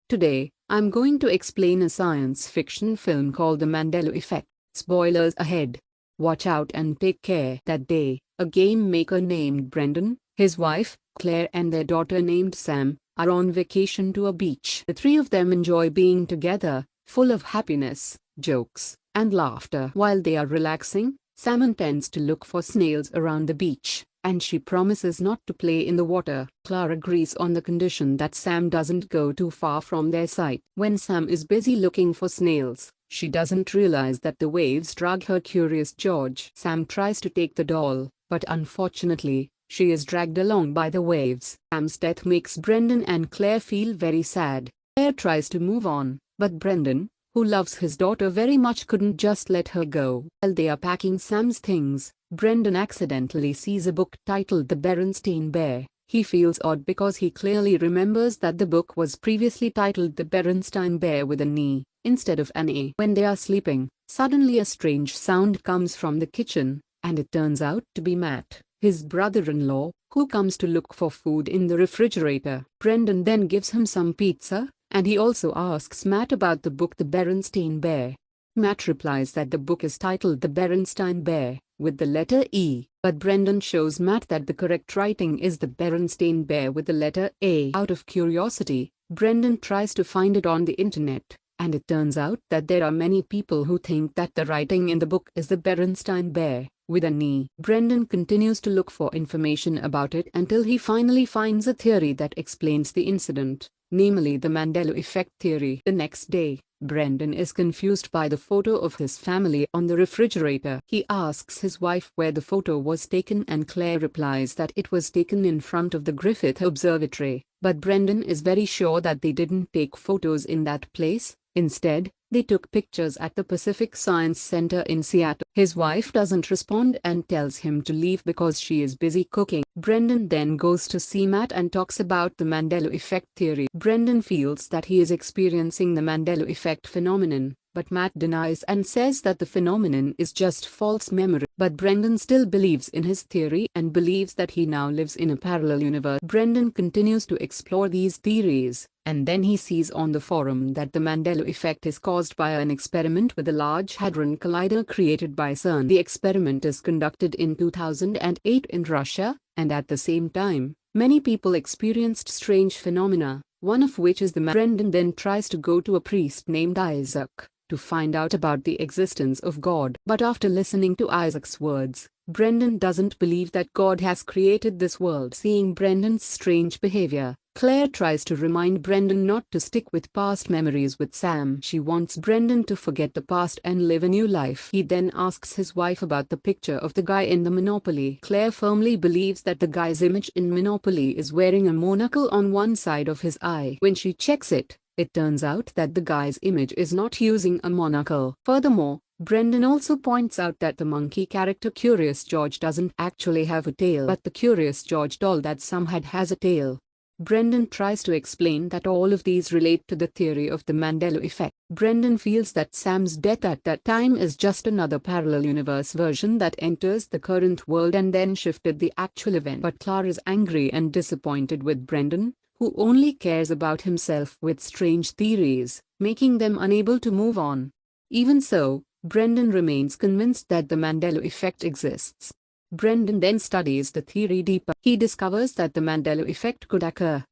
Today, I'm going to explain a science fiction film called The Mandela Effect. Spoilers ahead. Watch out and take care. That day, a game maker named Brendan, his wife, Claire, and their daughter named Sam are on vacation to a beach. The three of them enjoy being together, full of happiness, jokes, and laughter. While they are relaxing, Sam intends to look for snails around the beach, and she promises not to play in the water. Claire agrees on the condition that Sam doesn't go too far from their sight. When Sam is busy looking for snails, she doesn't realize that the waves drag her Curious George. Sam tries to take the doll, but unfortunately, she is dragged along by the waves. Sam's death makes Brendan and Claire feel very sad. Claire tries to move on, but Brendan, who loves his daughter very much, couldn't just let her go. While they are packing Sam's things, Brendan accidentally sees a book titled The Berenstain Bear. He feels odd because he clearly remembers that the book was previously titled The Berenstain Bear with an E instead of an A. When they are sleeping, suddenly a strange sound comes from the kitchen, and it turns out to be Matt, his brother-in-law, who comes to look for food in the refrigerator. Brendan then gives him some pizza, and he also asks Matt about the book The Berenstain Bear. Matt replies that the book is titled The Berenstain Bear, with the letter E, but Brendan shows Matt that the correct writing is The Berenstain Bear with the letter A. Out of curiosity, Brendan tries to find it on the internet, and it turns out that there are many people who think that the writing in the book is The Berenstain Bear, with an E. Brendan continues to look for information about it until he finally finds a theory that explains the incident, namely the Mandela Effect theory. The next day, Brendan is confused by the photo of his family on the refrigerator. He asks his wife where the photo was taken, and Claire replies that it was taken in front of the Griffith Observatory, but Brendan is very sure that they didn't take photos in that place. Instead, they took pictures at the Pacific Science Center in Seattle. His wife doesn't respond and tells him to leave because she is busy cooking. Brendan then goes to see Matt and talks about the Mandela Effect theory. Brendan feels that he is experiencing the Mandela Effect phenomenon, but Matt denies and says that the phenomenon is just false memory. But Brendan still believes in his theory and believes that he now lives in a parallel universe. Brendan continues to explore these theories, and then he sees on the forum that the Mandela Effect is caused by an experiment with a Large Hadron Collider created by CERN. The experiment is conducted in 2008 in Russia, and at the same time, many people experienced strange phenomena, one of which is the Brendan then tries to go to a priest named Isaac to find out about the existence of God. But after listening to Isaac's words, Brendan doesn't believe that God has created this world. Seeing Brendan's strange behavior, Claire tries to remind Brendan not to stick with past memories with Sam. She wants Brendan to forget the past and live a new life. He then asks his wife about the picture of the guy in the Monopoly. Claire firmly believes that the guy's image in Monopoly is wearing a monocle on one side of his eye. When she checks it, it turns out that the guy's image is not using a monocle. Furthermore, Brendan also points out that the monkey character Curious George doesn't actually have a tail, but the Curious George doll that Sam had has a tail. Brendan tries to explain that all of these relate to the theory of the Mandela Effect. Brendan feels that Sam's death at that time is just another parallel universe version that enters the current world and then shifted the actual event. But Claire is angry and disappointed with Brendan, who only cares about himself with strange theories, making them unable to move on. Even so, Brendan remains convinced that the Mandela Effect exists. Brendan then studies the theory deeper. He discovers that the Mandela Effect could occur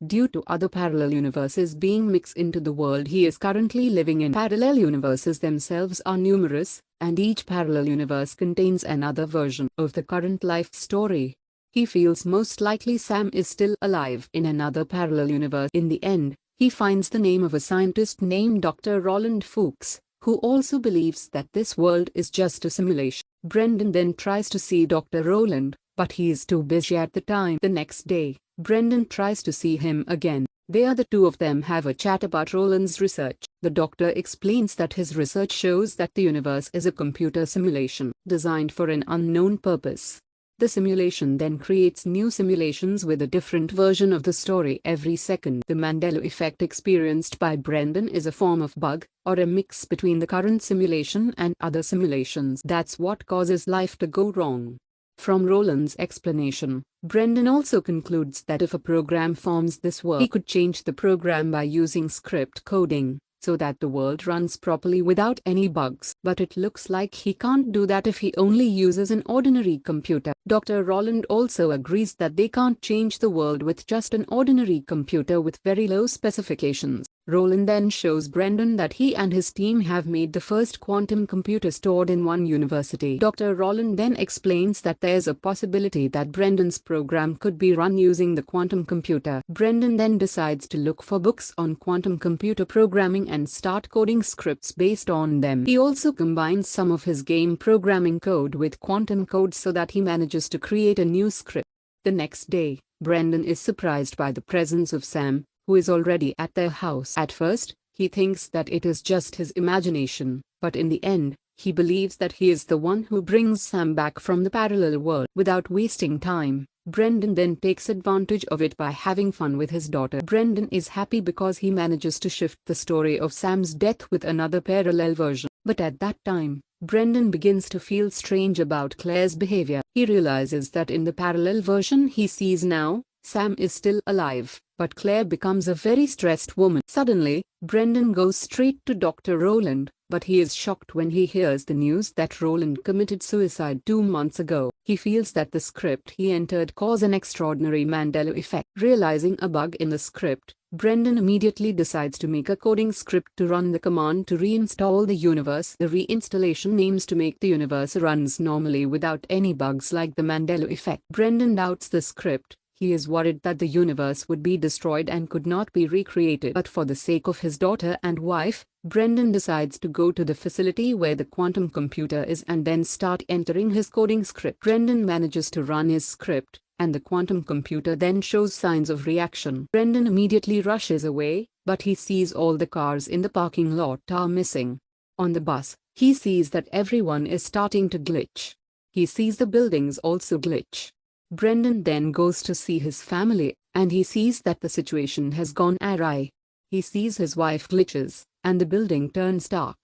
due to other parallel universes being mixed into the world he is currently living in. Parallel universes themselves are numerous, and each parallel universe contains another version of the current life story. He feels most likely Sam is still alive in another parallel universe. In the end, he finds the name of a scientist named Dr. Roland Fuchs, who also believes that this world is just a simulation. Brendan then tries to see Dr. Roland, but he is too busy at the time. The next day, Brendan tries to see him again. There the two of them have a chat about Roland's research. The doctor explains that his research shows that the universe is a computer simulation designed for an unknown purpose. The simulation then creates new simulations with a different version of the story every second. The Mandela Effect experienced by Brendan is a form of bug, or a mix between the current simulation and other simulations. That's what causes life to go wrong. From Roland's explanation, Brendan also concludes that if a program forms this world, he could change the program by using script coding, so that the world runs properly without any bugs. But it looks like he can't do that if he only uses an ordinary computer. Dr. Roland also agrees that they can't change the world with just an ordinary computer with very low specifications. Roland then shows Brendan that he and his team have made the first quantum computer stored in one university. Dr. Roland then explains that there's a possibility that Brendan's program could be run using the quantum computer. Brendan then decides to look for books on quantum computer programming and start coding scripts based on them. He also combines some of his game programming code with quantum code so that he manages to create a new script. The next day, Brendan is surprised by the presence of Sam, who is already at their house. At first, he thinks that it is just his imagination, but in the end, he believes that he is the one who brings Sam back from the parallel world. Without wasting time, Brendan then takes advantage of it by having fun with his daughter. Brendan is happy because he manages to shift the story of Sam's death with another parallel version. But at that time, Brendan begins to feel strange about Claire's behavior. He realizes that in the parallel version he sees now, Sam is still alive, but Claire becomes a very stressed woman. Suddenly, Brendan goes straight to Dr. Roland, but he is shocked when he hears the news that Roland committed suicide 2 months ago. He feels that the script he entered caused an extraordinary Mandela effect. Realizing a bug in the script, Brendan immediately decides to make a coding script to run the command to reinstall the universe. The reinstallation aims to make the universe runs normally without any bugs like the Mandela effect. Brendan doubts the script. He is worried that the universe would be destroyed and could not be recreated. But for the sake of his daughter and wife, Brendan decides to go to the facility where the quantum computer is and then start entering his coding script. Brendan manages to run his script, and the quantum computer then shows signs of reaction. Brendan immediately rushes away, but he sees all the cars in the parking lot are missing. On the bus, he sees that everyone is starting to glitch. He sees the buildings also glitch. Brendan then goes to see his family, and he sees that the situation has gone awry. He sees his wife glitches, and the building turns dark.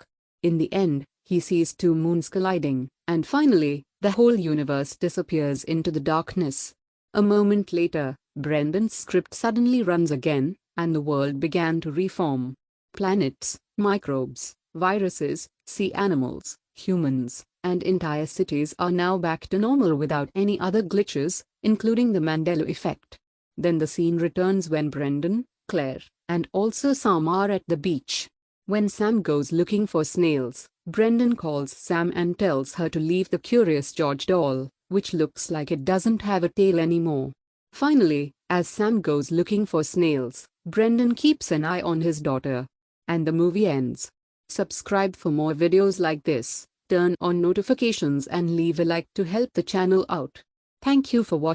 In the end, he sees 2 moons colliding, and finally, the whole universe disappears into the darkness. A moment later, Brendan's script suddenly runs again, and the world began to reform. Planets, microbes, viruses, sea animals, humans, and entire cities are now back to normal without any other glitches, including the Mandela effect. Then the scene returns when Brendan, Claire, and also Sam are at the beach. When Sam goes looking for snails, Brendan calls Sam and tells her to leave the Curious George doll, which looks like it doesn't have a tail anymore. Finally, as Sam goes looking for snails, Brendan keeps an eye on his daughter. And the movie ends. Subscribe for more videos like this. Turn on notifications and leave a like to help the channel out. Thank you for watching.